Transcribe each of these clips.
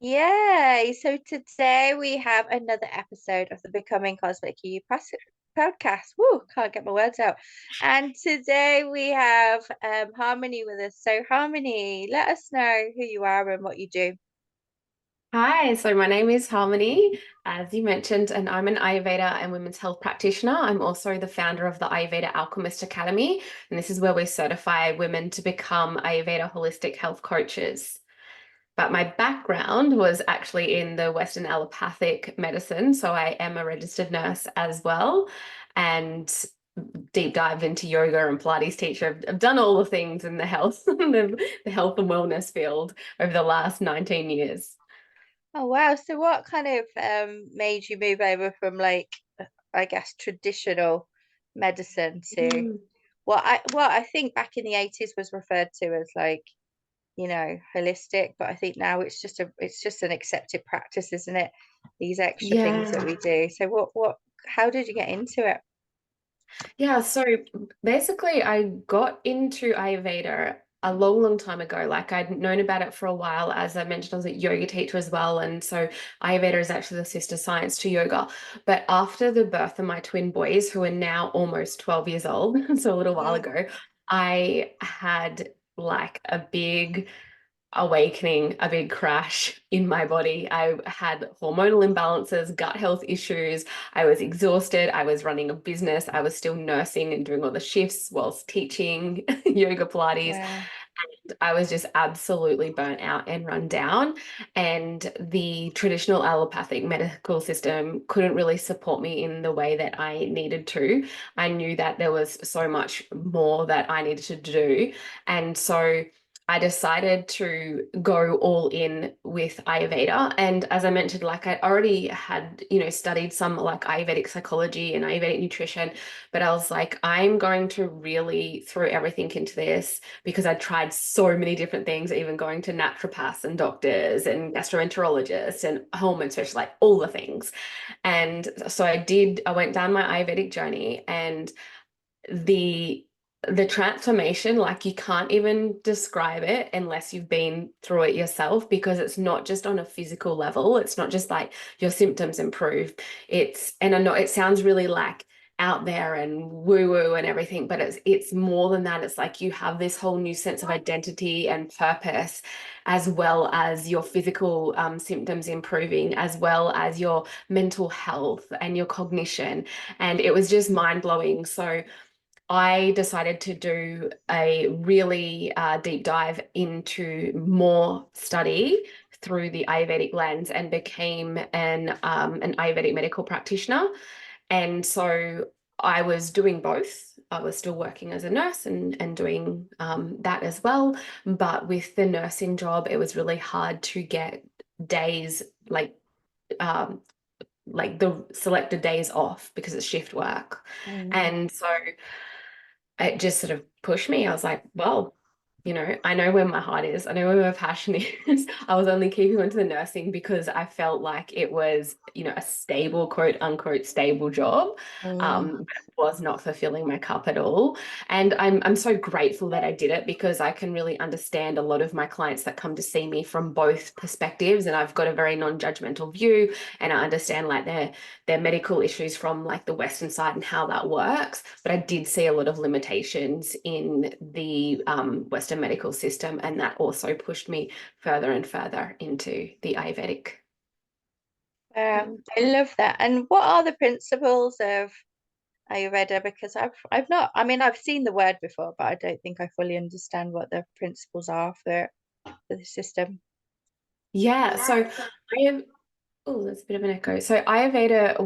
Yay! So today we have another episode of the Becoming Cosmic You podcast. Woo, can't get my words out. And today we have Harmony with us. So Harmony, let us know who you are and what you do. Hi, so my name is Harmony, as you mentioned, and I'm an Ayurveda and women's health practitioner. I'm also the founder of the Ayurveda Alchemist Academy, and this is where we certify women to become Ayurveda holistic health coaches. But my background was actually in the Western allopathic medicine, so I am a registered nurse as well, and deep dive into yoga and Pilates teacher. I've done all the things in the health, the health and wellness field over the last 19 years. Oh wow. So what kind of made you move over from I guess traditional medicine to what I think back in the 80s was referred to as holistic, but I think now it's just an accepted practice, isn't it? These extra things that Yeah. we do. So how did you get into it? Yeah, so basically I got into Ayurveda a long, long time ago. Like I'd known about it for a while. As I mentioned, I was a yoga teacher as well. And so Ayurveda is actually the sister science to yoga. But after the birth of my twin boys, who are now almost 12 years old, so a little while Mm, ago, I had like a big awakening, a big crash in my body. I had hormonal imbalances, gut health issues. I was exhausted. I was running a business. I was still nursing and doing all the shifts whilst teaching yoga Pilates. wow. I was just absolutely burnt out and run down. And the traditional allopathic medical system couldn't really support me in the way that I needed to. I knew that there was so much more that I needed to do. And so I decided to go all in with Ayurveda. And as I mentioned, like I already had, studied some like Ayurvedic psychology and Ayurvedic nutrition, but I was like, I'm going to really throw everything into this because I tried so many different things, even going to naturopaths and doctors and gastroenterologists and hormone specialists, like all the things. And so I went down my Ayurvedic journey and the the transformation, like you can't even describe it unless you've been through it yourself, because it's not just on a physical level. It's not just like your symptoms improve. And I know it sounds really like out there and woo woo and everything, but it's more than that. It's like you have this whole new sense of identity and purpose, as well as your physical symptoms improving, as well as your mental health and your cognition. And it was just mind blowing. So I decided to do a really deep dive into more study through the Ayurvedic lens and became an Ayurvedic medical practitioner. And so I was doing both. I was still working as a nurse and doing that as well. But with the nursing job, it was really hard to get days um, like the selected days off because it's shift work. Mm. And so it just sort of pushed me. I was like, well, I know where my heart is. I know where my passion is. I was only keeping on to the nursing because I felt like it was, a stable, quote unquote, stable job. Mm. But it was not fulfilling my cup at all. And I'm so grateful that I did it because I can really understand a lot of my clients that come to see me from both perspectives. And I've got a very non-judgmental view, and I understand like their medical issues from like the Western side and how that works. But I did see a lot of limitations in the Western medical system, and that also pushed me further and further into the Ayurvedic. Wow, I love that. And what are the principles of Ayurveda? Because I've not, I mean, I've seen the word before, but I don't think I fully understand what the principles are for the system. Yeah, so I am. Oh, that's a bit of an echo. So Ayurveda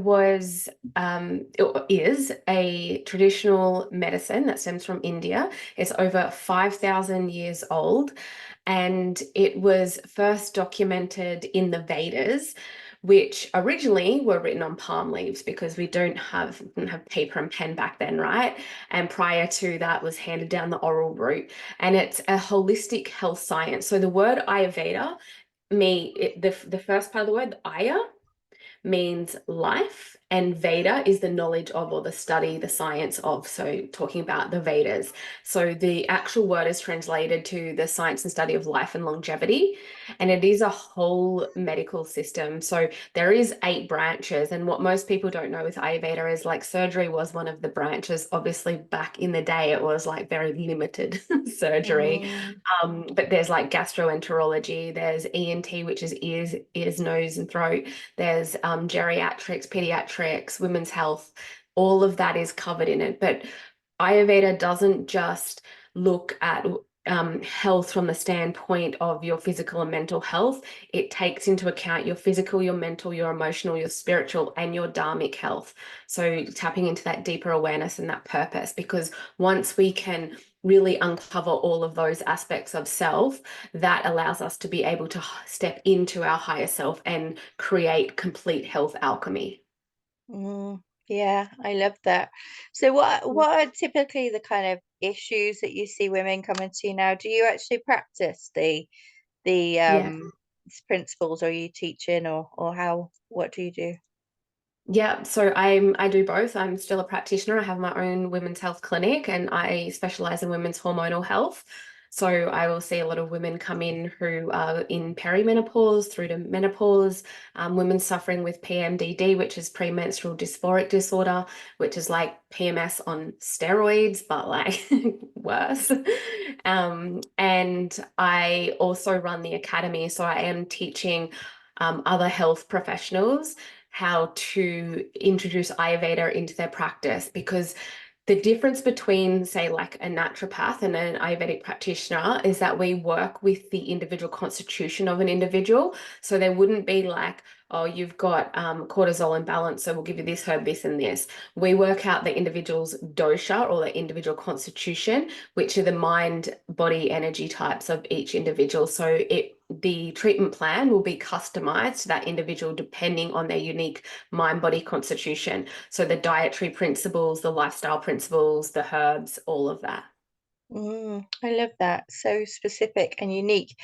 it is a traditional medicine that stems from India. It's over 5,000 years old, and it was first documented in the Vedas, which originally were written on palm leaves because we didn't have paper and pen back then, right? And prior to that was handed down the oral route, and it's a holistic health science. So the word Ayurveda, the first part of the word, Aya, means life, and Veda is the knowledge of, or the study, the science of. So talking about the Vedas. So the actual word is translated to the science and study of life and longevity, and it is a whole medical system. So there is 8 branches, and what most people don't know with Ayurveda is like surgery was one of the branches. Obviously, back in the day, it was like very limited surgery. Mm, But there's like gastroenterology, there's ENT, which is ears, nose, and throat. There's geriatrics, pediatrics, women's health. All of that is covered in it. But Ayurveda doesn't just look at health from the standpoint of your physical and mental health. It takes into account your physical, your mental, your emotional, your spiritual, and your dharmic health. So tapping into that deeper awareness and that purpose, because once we can really uncover all of those aspects of self, that allows us to be able to step into our higher self and create complete health alchemy. yeah, I love that. So what are typically the kind of issues that you see women coming to you now? Do you actually practice the Yeah. principles, or are you teaching, or how, what do you do? Yeah, so I do both. I'm still a practitioner. I have my own women's health clinic and I specialize in women's hormonal health. So I will see a lot of women come in who are in perimenopause through to menopause, women suffering with PMDD, which is premenstrual dysphoric disorder, which is like PMS on steroids, but like worse. And I also run the academy, so I am teaching other health professionals how to introduce Ayurveda into their practice, because the difference between, say, like a naturopath and an Ayurvedic practitioner is that we work with the individual constitution of an individual. So there wouldn't be like, oh, you've got cortisol imbalance, so we'll give you this herb, this, and this. We work out the individual's dosha, or the individual constitution, which are the mind, body, energy types of each individual. So the treatment plan will be customized to that individual depending on their unique mind, body constitution. So the dietary principles, the lifestyle principles, the herbs, all of that. I love that. So specific and unique.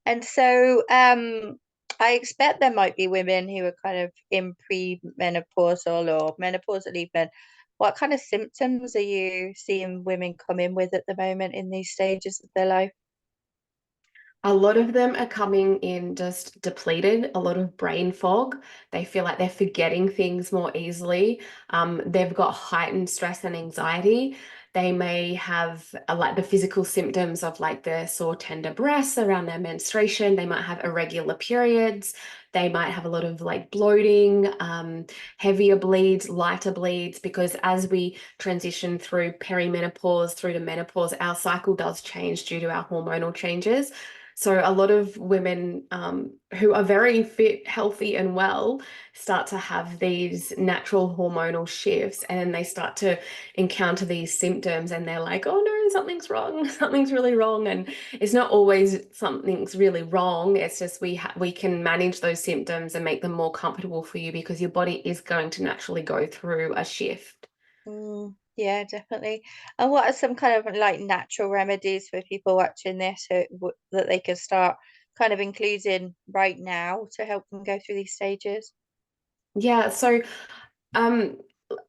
And so I expect there might be women who are kind of in premenopausal or menopausal even. What kind of symptoms are you seeing women come in with at the moment in these stages of their life? A lot of them are coming in just depleted, a lot of brain fog. They feel like they're forgetting things more easily. They've got heightened stress and anxiety. They may have like the physical symptoms of like the sore, tender breasts around their menstruation. They might have irregular periods. They might have a lot of like bloating, heavier bleeds, lighter bleeds, because as we transition through perimenopause through to menopause, our cycle does change due to our hormonal changes. So a lot of women who are very fit, healthy, and well start to have these natural hormonal shifts, and then they start to encounter these symptoms, and they're like, "Oh no, something's wrong. Something's really wrong." And it's not always something's really wrong. It's just we can manage those symptoms and make them more comfortable for you, because your body is going to naturally go through a shift. Yeah, definitely. And what are some kind of like natural remedies for people watching this that they can start kind of including right now to help them go through these stages? Yeah, so Um,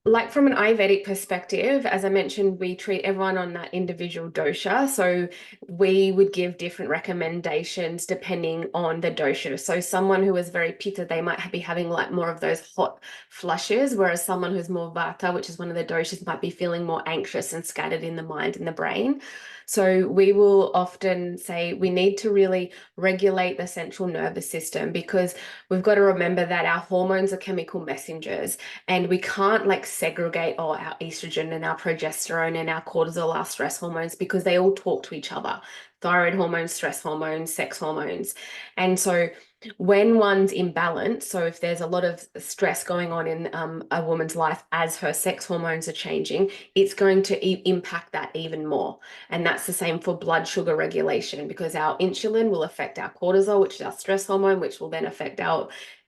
like from an Ayurvedic perspective, as I mentioned, we treat everyone on that individual dosha. So we would give different recommendations depending on the dosha. So someone who is very pitta, they might be having like more of those hot flushes, whereas someone who's more vata, which is one of the doshas, might be feeling more anxious and scattered in the mind and the brain. So we will often say we need to really regulate the central nervous system, because we've got to remember that our hormones are chemical messengers. And we can't like segregate, oh, our estrogen and our progesterone and our cortisol, our stress hormones, because they all talk to each other. Thyroid hormones, stress hormones, sex hormones. And so when one's imbalanced, so if there's a lot of stress going on in a woman's life as her sex hormones are changing, it's going to impact that even more. And that's the same for blood sugar regulation, because our insulin will affect our cortisol, which is our stress hormone, which will then affect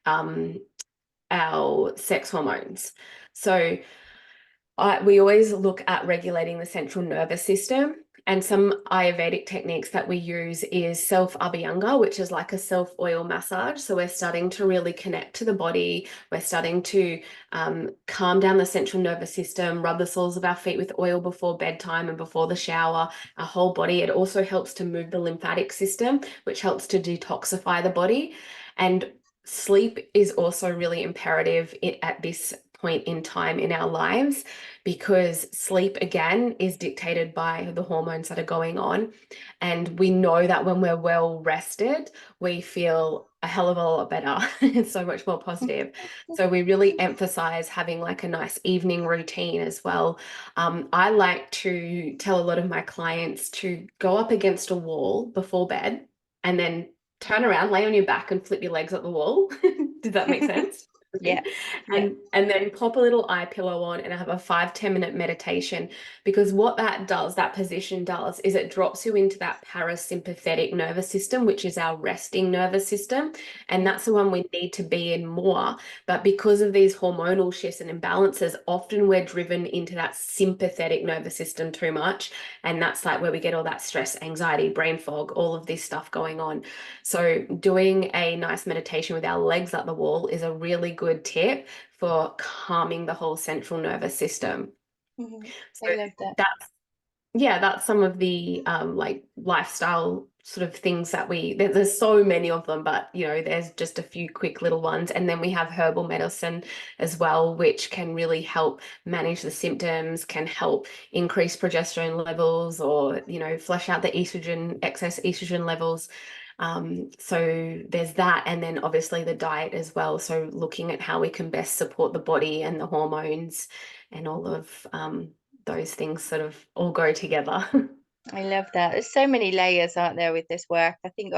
um, our sex hormones. So we always look at regulating the central nervous system. And some Ayurvedic techniques that we use is self-abhyanga, which is like a self-oil massage. So we're starting to really connect to the body. We're starting to calm down the central nervous system, rub the soles of our feet with oil before bedtime and before the shower, our whole body. It also helps to move the lymphatic system, which helps to detoxify the body. And sleep is also really imperative at this point in time in our lives, because sleep again is dictated by the hormones that are going on. And we know that when we're well rested, we feel a hell of a lot better. It's so much more positive. So we really emphasize having like a nice evening routine as well. I like to tell a lot of my clients to go up against a wall before bed and then turn around, lay on your back and flip your legs at the wall. Did that make sense? Yeah. Yeah. And then pop a little eye pillow on and have a 5-10 minute meditation, because what that does, that position does, is it drops you into that parasympathetic nervous system, which is our resting nervous system. And that's the one we need to be in more. But because of these hormonal shifts and imbalances, often we're driven into that sympathetic nervous system too much. And that's like where we get all that stress, anxiety, brain fog, all of this stuff going on. So doing a nice meditation with our legs at the wall is a really good tip for calming the whole central nervous system. So I love that. that's some of the like lifestyle sort of things that there's so many of them, but there's just a few quick little ones. And then we have herbal medicine as well, which can really help manage the symptoms, can help increase progesterone levels, or flush out the excess estrogen levels. So there's that, and then obviously the diet as well. So looking at how we can best support the body and the hormones and all of those things sort of all go together. I love that. There's so many layers, aren't there, with this work? I think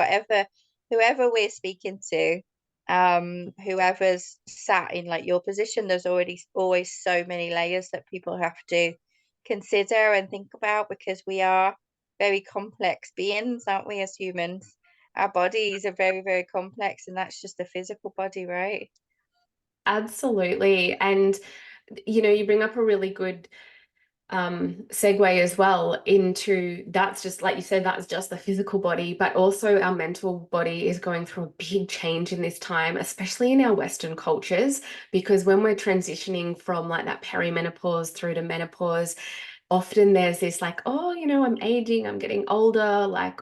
whoever we're speaking to, whoever's sat in like your position, there's already always so many layers that people have to consider and think about, because we are very complex beings, aren't we, as humans? Our bodies are very, very complex, and that's just the physical body, right? Absolutely. And you bring up a really good segue as well into, that's just like you said, that's just the physical body, but also our mental body is going through a big change in this time, especially in our Western cultures, because when we're transitioning from like that perimenopause through to menopause, often there's this like, oh, I'm aging, I'm getting older, like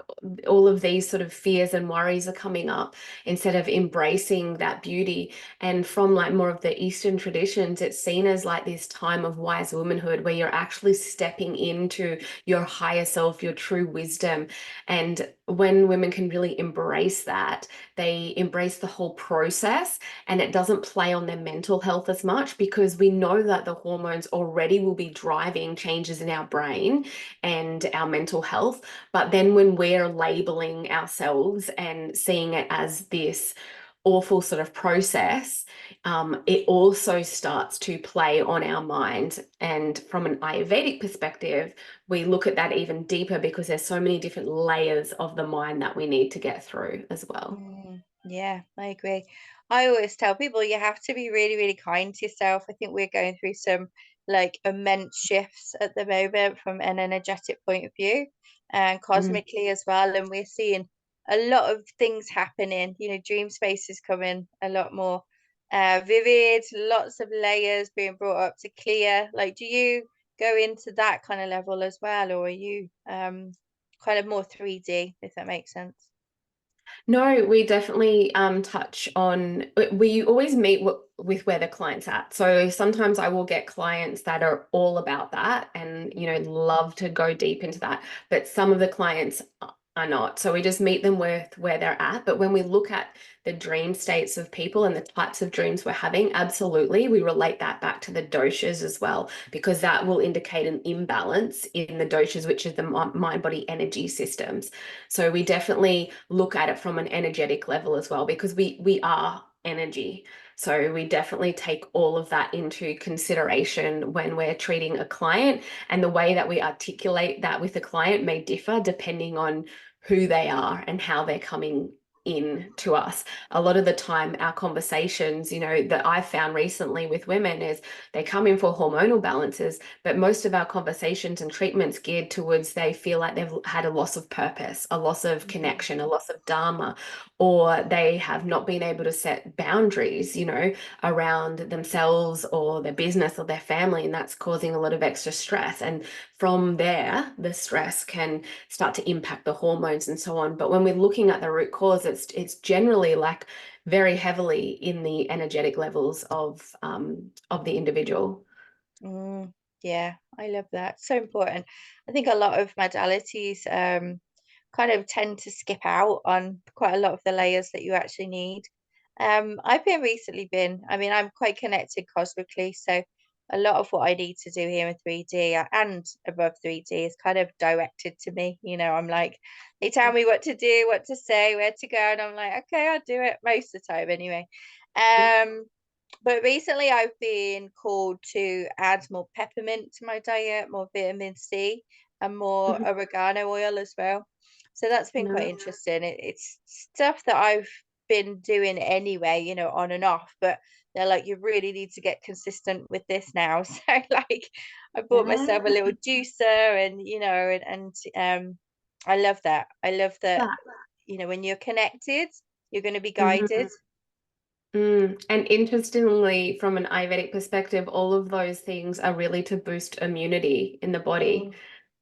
all of these sort of fears and worries are coming up instead of embracing that beauty. And from like more of the Eastern traditions, it's seen as like this time of wise womanhood where you're actually stepping into your higher self, your true wisdom. And when women can really embrace that, they embrace the whole process, and it doesn't play on their mental health as much, because we know that the hormones already will be driving changes in our brain and our mental health. But then when we're labeling ourselves and seeing it as this awful sort of process, it also starts to play on our mind. And from an Ayurvedic perspective, we look at that even deeper, because there's so many different layers of the mind that we need to get through as well. Yeah, I agree. I always tell people you have to be really, really kind to yourself. I think we're going through some like immense shifts at the moment from an energetic point of view and Mm. cosmically as well. And we're seeing a lot of things happening. Dream space is coming a lot more vivid, lots of layers being brought up to clear. Like, do you go into that kind of level as well, or are you kind of more 3D, if that makes sense? No, we definitely touch on, we always meet with where the client's at. So sometimes I will get clients that are all about that and, love to go deep into that. But some of the clients are not. So we just meet them with where they're at. But when we look at the dream states of people and the types of dreams we're having, absolutely, we relate that back to the doshas as well, because that will indicate an imbalance in the doshas, which is the mind body energy systems. So we definitely look at it from an energetic level as well, because we are energy. So we definitely take all of that into consideration when we're treating a client, and the way that we articulate that with a client may differ depending on who they are and how they're coming in to us. A lot of the time, our conversations, that I've found recently with women is they come in for hormonal balances, but most of our conversations and treatments geared towards they feel like they've had a loss of purpose, a loss of connection, a loss of dharma, or they have not been able to set boundaries, around themselves or their business or their family, and that's causing a lot of extra stress. And from there, the stress can start to impact the hormones and so on. But when we're looking at the root cause, it's generally like very heavily in the energetic levels of the individual. Yeah, I love that. So important. I think a lot of modalities kind of tend to skip out on quite a lot of the layers that you actually need. I've been recently, I mean, I'm quite connected cosmically, so a lot of what I need to do here in 3D and above 3D is kind of directed to me. I'm like, they tell me what to do, what to say, where to go, and I'm like, okay, I'll do it most of the time anyway. Um, but recently I've been called to add more peppermint to my diet, more vitamin C, and more Mhm. oregano oil as well. So that's been quite No. interesting. It's stuff that I've been doing anyway, on and off, but they're like, you really need to get consistent with this now. So like I bought myself a Yeah. little juicer and I love that. I love that, when you're connected, you're going to be guided. Mhm. And interestingly, from an Ayurvedic perspective, all of those things are really to boost immunity in the body.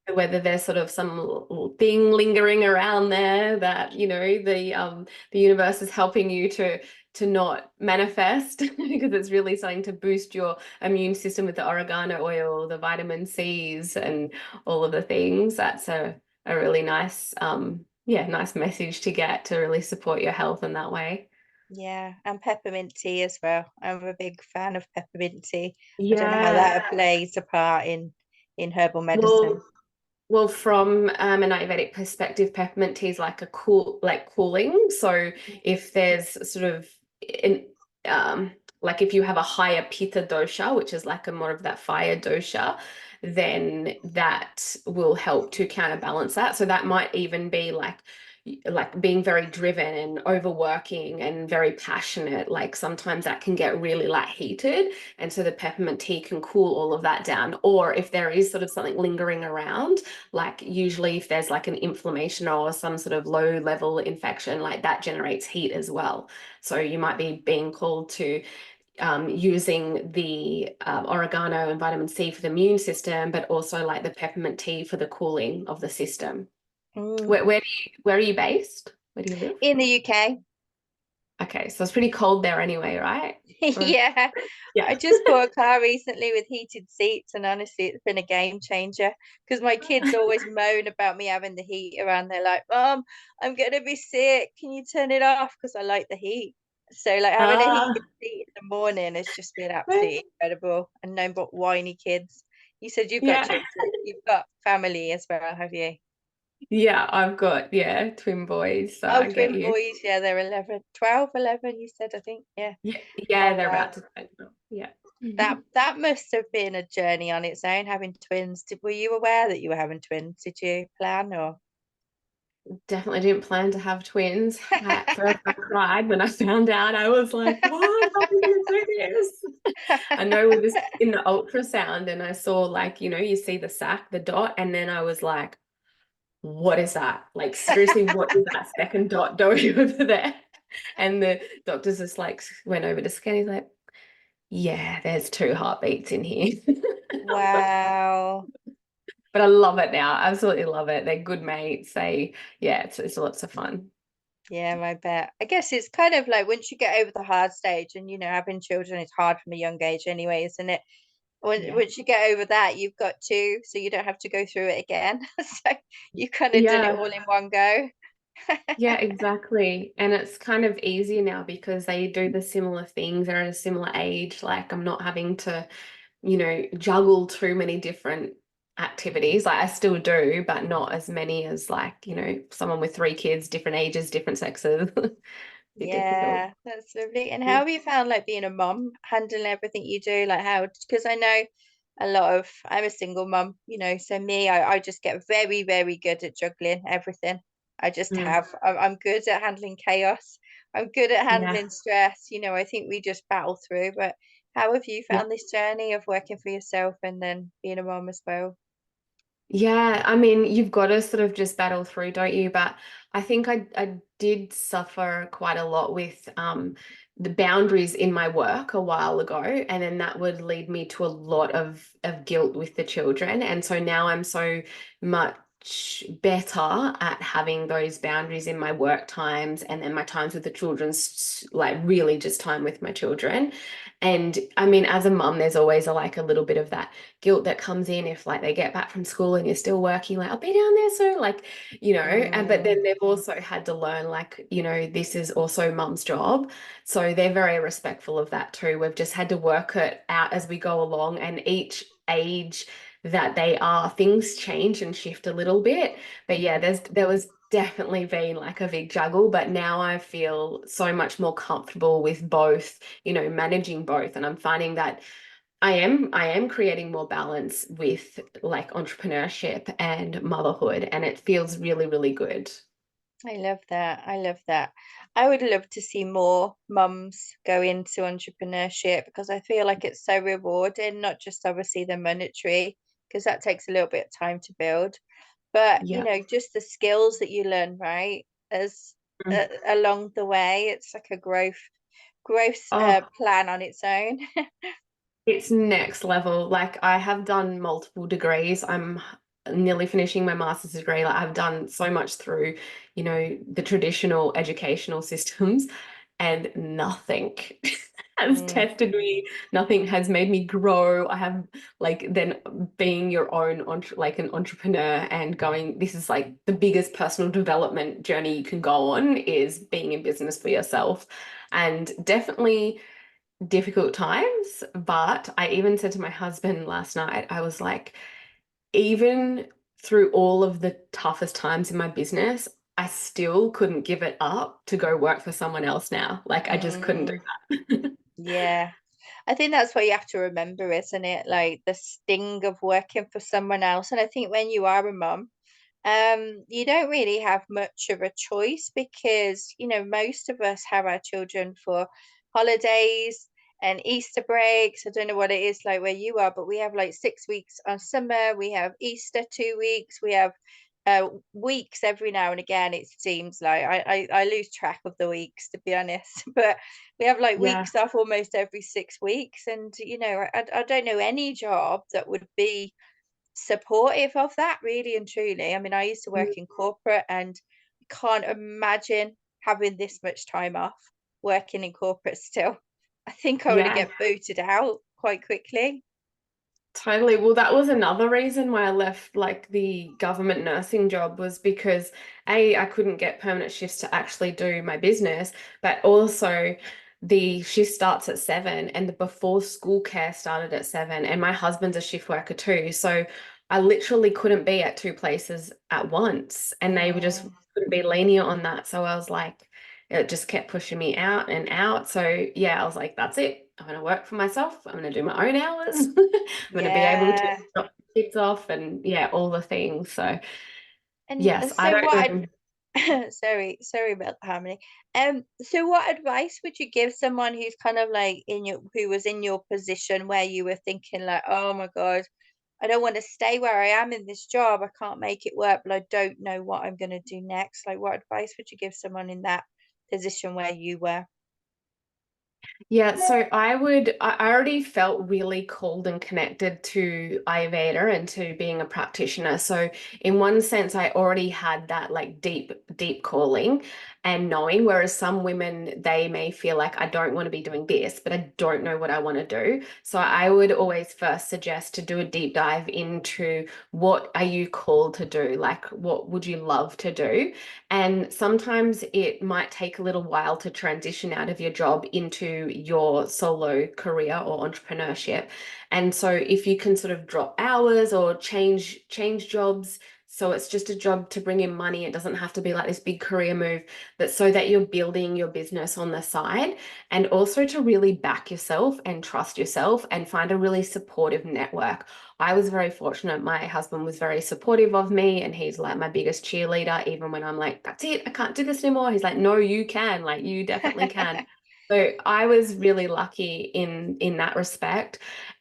Mm, Whether there's sort of some little thing lingering around there that, the universe is helping you to not manifest because it's really starting to boost your immune system with the oregano oil, the vitamin C's, and all of the things. That's a really nice, nice message to get to really support your health in that way. yeah, and peppermint tea as well. I'm a big fan of peppermint tea. I don't know how Yeah. that plays a part in herbal medicine. Well, Well, from an Ayurvedic perspective, peppermint tea is like a cooling. So if there's sort of in like if you have a higher pitta dosha, which is like a more of that fire dosha, then that will help to counterbalance that. So that might even be like being very driven and overworking and very passionate. Like sometimes that can get really like heated, and so the peppermint tea can cool all of that down. Or if there is sort of something lingering around, like usually if there's like an inflammation or some sort of low level infection, like that generates heat as well. So you might be being called to using the oregano and vitamin C for the immune system, but also like the peppermint tea for the cooling of the system. Mm. Where are you based? Where do you live? In the UK. Okay, so it's pretty cold there anyway, right? Or Yeah, I yeah. just bought a car recently with heated seats, and honestly, it's been a game changer because my kids always moan about me having the heat around. They're like, Mom, I'm gonna be sick. Can you turn it off? Because I like the heat. So, like, having a heated Ah, seat in the morning has just been absolutely incredible. And no but whiny kids. You said you've got yeah. children, you've got family as well, have you? Yeah, I've got, twin boys, so Oh, I get twin you. boys. Yeah, they're 11, 12, 11. You said, I think. Yeah. Yeah, yeah, Oh, they're about wow. to turn 12. Yeah. That must have been a journey on its own, having twins. Were you aware that you were having twins? Did you plan or? Definitely didn't plan to have twins. At first, I cried when I found out. I was like, "What? How can you do this?" I know we was in the ultrasound, and I saw like, you see the sac, the dot, and then I was like, "What is that? Like, seriously, what is that second dot doing over there?" And the doctors just like went over to scan. He's like, "Yeah, there's two heartbeats in here." Wow. But I love it now. Absolutely love it. They're good mates. Yeah, it's lots of fun. Yeah, I bet. I guess it's kind of like once you get over the hard stage and having children is hard from a young age anyway, isn't it? Yeah. Once you get over that, you've got two, so you don't have to go through it again. So you kind of done it Yeah. all in one go. Yeah, exactly. And it's kind of easier now because they do the similar things. They're at a similar age. Like I'm not having to, juggle too many different activities. Like I still do, but not as many as like, someone with three kids, different ages, different sexes. Be difficult. Yeah, that's lovely. And how have you found like being a mom, handling everything you do? Like how, because I know I'm a single mom, so me, I just get very, very good at juggling everything. I just Mm. have. I'm good at handling chaos. I'm good at Yeah. handling stress. I think we just battle through. But how have you Yeah. found this journey of working for yourself and then being a mom as well? Yeah, I mean, you've got to sort of just battle through, don't you? But I think I did suffer quite a lot with the boundaries in my work a while ago, and then that would lead me to a lot of guilt with the children. And so now I'm so much better at having those boundaries in my work times and then my times with the children's, like really just time with my children. And I mean, as a mum, there's always like a little bit of that guilt that comes in if like they get back from school and you're still working, like I'll be down there soon, like, and but Mm, then they've also had to learn like, this is also mum's job. So they're very respectful of that too. We've just had to work it out as we go along, and each age that they are, things change and shift a little bit. But yeah, there was definitely been like a big juggle, but now I feel so much more comfortable with both, managing both. And I'm finding that I am creating more balance with like entrepreneurship and motherhood, and it feels really, really good. I love that. I love that. I would love to see more mums go into entrepreneurship because I feel like it's so rewarding, not just obviously the monetary, because that takes a little bit of time to build, but Yeah. just the skills that you learn, right? As Mm. along the way, it's like a growth Oh, plan on its own. it's next level. Like I have done multiple degrees. I'm nearly finishing my master's degree. Like I've done so much through, the traditional educational systems, and nothing has Mm, tested me. Nothing has made me grow. I have like then being your own like an entrepreneur and going, this is like the biggest personal development journey you can go on is being in business for yourself. And definitely difficult times, but I even said to my husband last night, I was like, even through all of the toughest times in my business, I still couldn't give it up to go work for someone else now. Like I just couldn't mm, do that. yeah. I think that's what you have to remember, isn't it? Like the sting of working for someone else. And I think when you are a mum, you don't really have much of a choice because, most of us have our children for holidays and Easter breaks. I don't know what it is like where you are, but we have like 6 weeks on summer, we have Easter 2 weeks, we have weeks every now and again, it seems like. I lose track of the weeks, to be honest, but we have like Yeah. weeks off almost every 6 weeks. And, I don't know any job that would be supportive of that, really and truly. I mean, I used to work in corporate and can't imagine having this much time off working in corporate still. I think I would Yeah. get booted out quite quickly. Totally. Well, that was another reason why I left like the government nursing job was because I couldn't get permanent shifts to actually do my business, but also the shift starts at 7 and the before school care started at 7 and my husband's a shift worker too. So I literally couldn't be at two places at once and they were just Mm, couldn't be lenient on that. So I was like, it just kept pushing me out and out. So yeah, I was like, that's it. I'm going to work for myself. I'm going to do my own hours. I'm going to be able to yeah. drop the kids off and yeah, all the things. So And yes, I so don't know. sorry about the harmony. So what advice would you give someone who's kind of like who was in your position where you were thinking like, oh my God, I don't want to stay where I am in this job. I can't make it work, but I don't know what I'm going to do next. Like, what advice would you give someone in that position where you were? Yeah, so I already felt really called and connected to Ayurveda and to being a practitioner. So in one sense, I already had that like deep, deep calling and knowing, whereas some women, they may feel like I don't want to be doing this, but I don't know what I want to do. So I would always first suggest to do a deep dive into what are you called to do? Like, what would you love to do? And sometimes it might take a little while to transition out of your job into your solo career or entrepreneurship. And so if you can sort of drop hours or change jobs So it's just a job to bring in money. It doesn't have to be like this big career move, but so that you're building your business on the side, and also to really back yourself and trust yourself and find a really supportive network. I was very fortunate. My husband was very supportive of me, and he's like my biggest cheerleader. Even when I'm like, that's it, I can't do this anymore. He's like, no, you can, like you definitely can. So I was really lucky in that respect.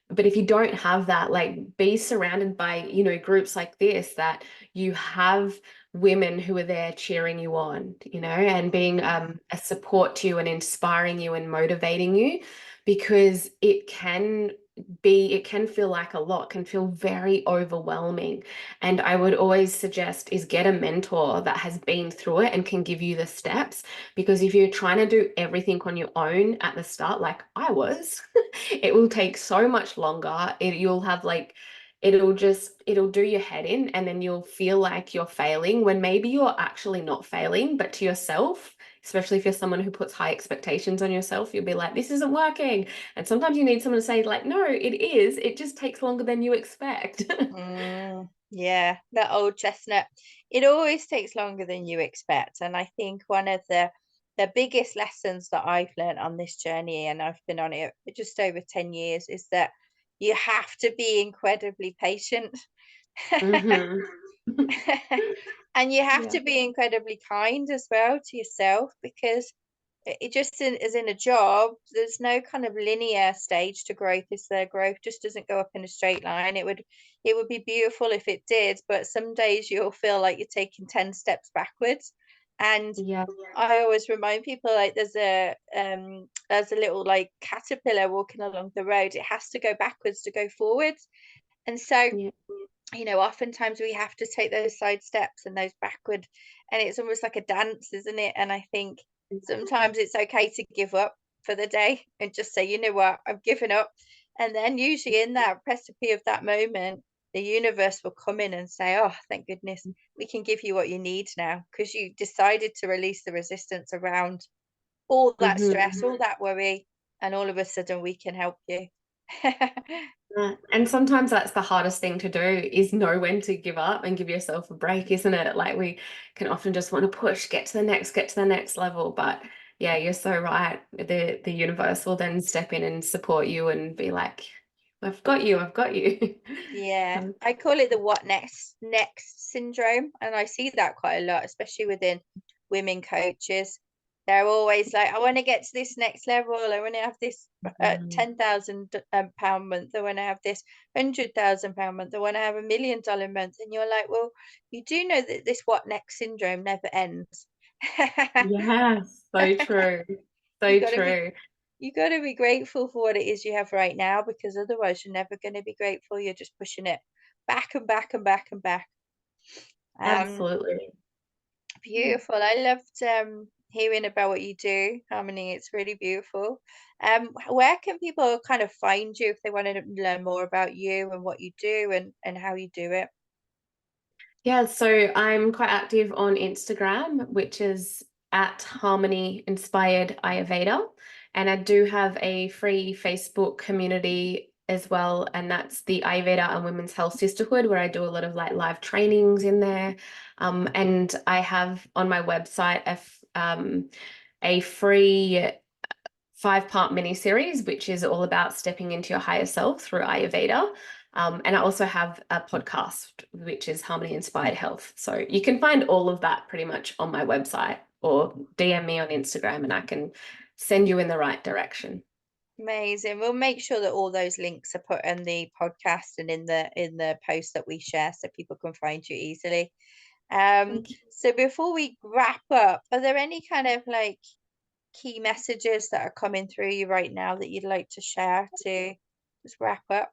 But if you don't have that, like be surrounded by, groups like this, that you have women who are there cheering you on, and being a support to you and inspiring you and motivating you, because it can feel like a lot, can feel very overwhelming. And I would always suggest is get a mentor that has been through it and can give you the steps, because if you're trying to do everything on your own at the start, like I was, it will take so much longer. You'll have like, it'll do your head in, and then you'll feel like you're failing when maybe you're actually not failing, but to yourself, especially if you're someone who puts high expectations on yourself, you'll be like, this isn't working. And sometimes you need someone to say like, no, it is. It just takes longer than you expect. Yeah, that old chestnut. It always takes longer than you expect. And I think one of the biggest lessons that I've learned on this journey, and I've been on it for just over 10 years, is that you have to be incredibly patient. hmm And you have Yeah. to be incredibly kind as well to yourself, because it just as in a job, there's no kind of linear stage to growth. Is there? Growth just doesn't go up in a straight line. It would be beautiful if it did, but some days you'll feel like you're taking 10 steps backwards. And Yeah. I always remind people, like there's a little like caterpillar walking along the road. It has to go backwards to go forwards. And so, Yeah. oftentimes we have to take those side steps and those backward, and it's almost like a dance, isn't it? And I think sometimes it's okay to give up for the day and just say, you know what, I've given up. And then usually in that precipice of that moment, the universe will come in and say, oh, thank goodness, we can give you what you need now, because you decided to release the resistance around all that hmm stress, all that worry, and all of a sudden we can help you. And sometimes that's the hardest thing to do, is know when to give up and give yourself a break, isn't it? Like we can often just want to push, get to the next level. But yeah, you're so right. The universe will then step in and support you and be like, I've got you, I've got you. Yeah, Um, I call it the what next syndrome, and I see that quite a lot, especially within women coaches. They're always like, I want to get to this next level. I want to have this £10,000 pound month. I want to have this £100,000 month. I want to have $1 million month. And you're like, well, you do know that this what next syndrome never ends. yes, so true. You So got to be true. you got to be grateful for what it is you have right now, because otherwise you're never going to be grateful. You're just pushing it back and back and back and back. Um, Absolutely. Yeah. Beautiful. I loved hearing about what you do, Harmony. It's really beautiful. Where can people kind of find you if they want to learn more about you and what you do and how you do it? Yeah, so I'm quite active on Instagram, which is at Harmony Inspired Ayurveda. And I do have a free Facebook community as well, and that's the Ayurveda and Women's Health Sisterhood, where I do a lot of like live trainings in there. And I have on my website a free 5-part mini series, which is all about stepping into your higher self through Ayurveda. And I also have a podcast, which is Harmony Inspired Health. So you can find all of that pretty much on my website, or DM me on Instagram and I can send you in the right direction. Amazing. We'll make sure that all those links are put in the podcast and in the post that we share, so people can find you easily. Thank you. So before we wrap up, are there any kind of like key messages that are coming through you right now that you'd like to share to just wrap up?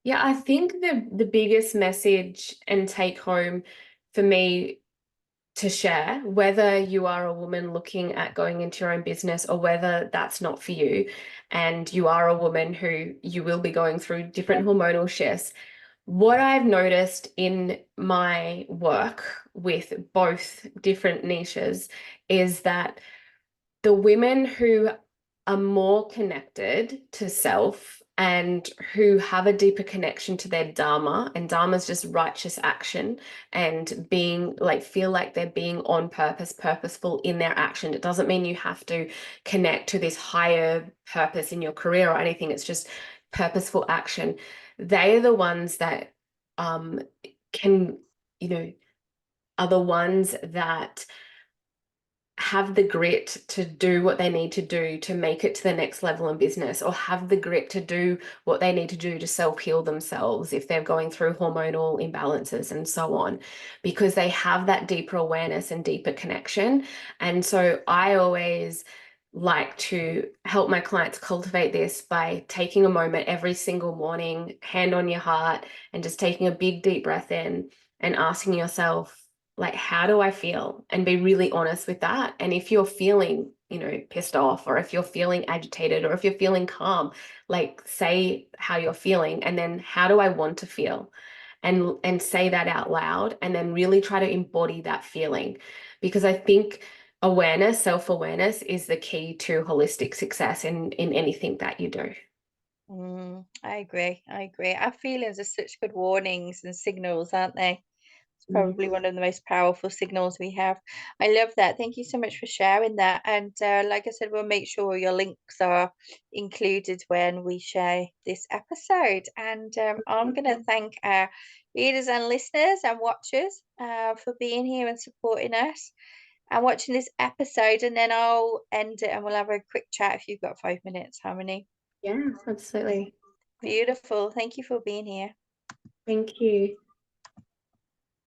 Yeah, I think the biggest message and take home for me to share, whether you are a woman looking at going into your own business or whether that's not for you, and you are a woman who you will be going through different hormonal shifts. What I've noticed in my work with both different niches is that the women who are more connected to self and who have a deeper connection to their dharma, and dharma is just righteous action and being like, feel like they're being on purpose, purposeful in their action. It doesn't mean you have to connect to this higher purpose in your career or anything. It's just purposeful action. They are the ones that can, you know, are the ones that have the grit to do what they need to do to make it to the next level in business, or have the grit to do what they need to do to self-heal themselves if they're going through hormonal imbalances and so on, because they have that deeper awareness and deeper connection. And so I always like to help my clients cultivate this by taking a moment every single morning, hand on your heart, and just taking a big deep breath in and asking yourself, like, how do I feel? And be really honest with that. And if you're feeling, you know, pissed off, or if you're feeling agitated, or if you're feeling calm, like, say how you're feeling, and then how do I want to feel? And say that out loud, and then really try to embody that feeling. Because I think awareness, self-awareness is the key to holistic success in anything that you do. I agree. I agree. Our feelings are such good warnings and signals, aren't they? It's Mm. probably one of the most powerful signals we have. I love that. Thank you so much for sharing that. And like I said, we'll make sure your links are included when we share this episode. And I'm going to thank our readers and listeners and watchers for being here and supporting us and watching this episode. And then I'll end it and we'll have a quick chat if you've got 5 minutes, Harmony. Yeah, absolutely. Beautiful. Thank you for being here. Thank you.